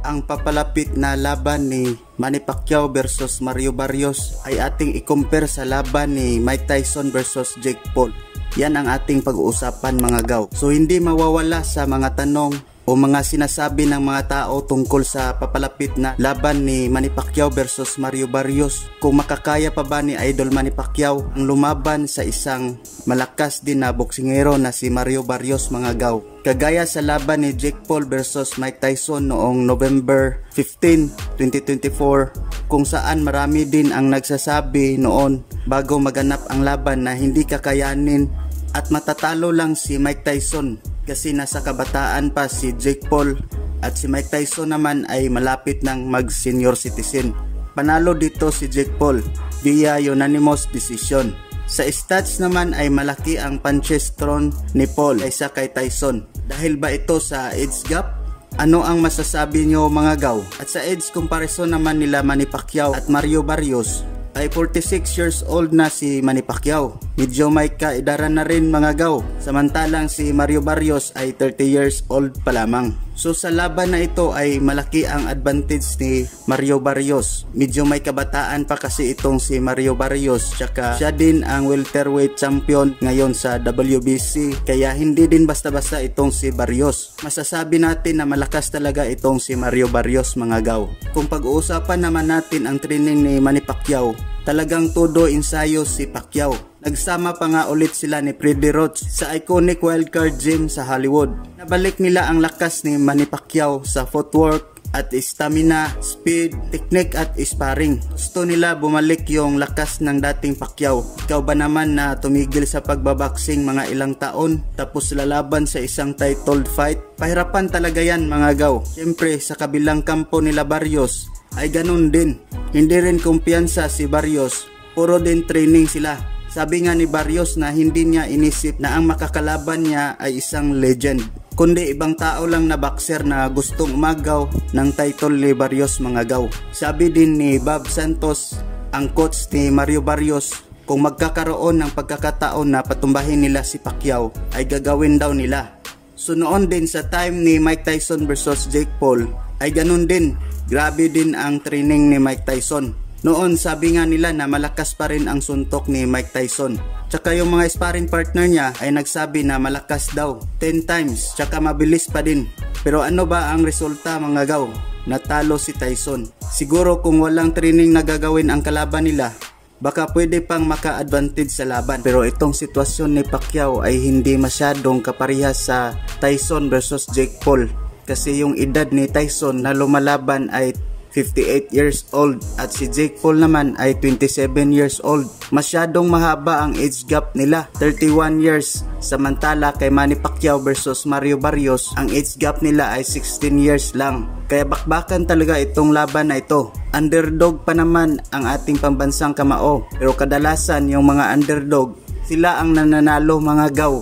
Ang papalapit na laban ni Manny Pacquiao versus Mario Barrios ay ating i-compare sa laban ni Mike Tyson versus Jake Paul. Yan ang ating pag-uusapan mga gaw. So hindi mawawala sa mga tanong o mga sinasabi ng mga tao tungkol sa papalapit na laban ni Manny Pacquiao versus Mario Barrios. Kung makakaya pa ba ni Idol Manny Pacquiao ang lumaban sa isang malakas din na boksingero na si Mario Barrios mga gaw. Kagaya sa laban ni Jake Paul versus Mike Tyson noong November 15, 2024 kung saan marami din ang nagsasabi noon bago maganap ang laban na hindi kakayanin at matatalo lang si Mike Tyson kasi nasa kabataan pa si Jake Paul at si Mike Tyson naman ay malapit ng mag-senior citizen. Panalo dito si Jake Paul via unanimous decision. Sa stats naman ay malaki ang punches thrown ni Paul kaysa kay Tyson. Dahil ba ito sa age gap? Ano ang masasabi nyo mga gaw? At sa age comparison naman nila Manny Pacquiao at Mario Barrios ay 46 years old na si Manny Pacquiao. Medyo may kaedaran na rin mga gaw. Samantalang si Mario Barrios ay 30 years old pa lamang. So sa laban na ito ay malaki ang advantage ni Mario Barrios. Medyo may kabataan pa kasi itong si Mario Barrios. Tsaka siya din ang welterweight champion ngayon sa WBC. Kaya hindi din basta-basta itong si Barrios. Masasabi natin na malakas talaga itong si Mario Barrios mga gaw. Kung pag-uusapan naman natin ang training ni Manny Pacquiao, talagang todo ensayo si Pacquiao. Nagsama pa nga ulit sila ni Freddie Roach sa iconic wildcard gym sa Hollywood. Nabalik nila ang lakas ni Manny Pacquiao sa footwork at stamina, speed, technique at sparring. Gusto nila bumalik yung lakas ng dating Pacquiao. Ikaw ba naman na tumigil sa pagbaboxing mga ilang taon tapos lalaban sa isang titled fight? Pahirapan talaga yan mga gaw. Siyempre sa kabilang kampo nila Barrios ay ganun din. Hindi rin kumpiyansa si Barrios. Puro din training sila. Sabi nga ni Barrios na hindi niya inisip na ang makakalaban niya ay isang legend, kundi ibang tao lang na boxer na gustong umagaw ng title ni Barrios mga gaw. Sabi din ni Bob Santos, ang coach ni Mario Barrios, kung magkakaroon ng pagkakataon na patumbahin nila si Pacquiao ay gagawin daw nila. So noon din sa time ni Mike Tyson versus Jake Paul ay ganun din. Grabe din ang training ni Mike Tyson. Noon sabi nga nila na malakas pa rin ang suntok ni Mike Tyson. Tsaka yung mga sparring partner niya ay nagsabi na malakas daw 10 times. Tsaka mabilis pa din. Pero ano ba ang resulta mga gaw? Natalo si Tyson. Siguro kung walang training na gagawin ang kalaban nila, baka pwede pang maka-advantage sa laban. Pero itong sitwasyon ni Pacquiao ay hindi masyadong kaparehas sa Tyson versus Jake Paul. Kasi yung edad ni Tyson na lumalaban ay 58 years old at si Jake Paul naman ay 27 years old. Masyadong mahaba ang age gap nila, 31 years. Samantala kay Manny Pacquiao versus Mario Barrios, ang age gap nila ay 16 years lang. Kaya bakbakan talaga itong laban na ito. Underdog pa naman ang ating pambansang kamao. Pero kadalasan yung mga underdog, sila ang nananalo mga gaw.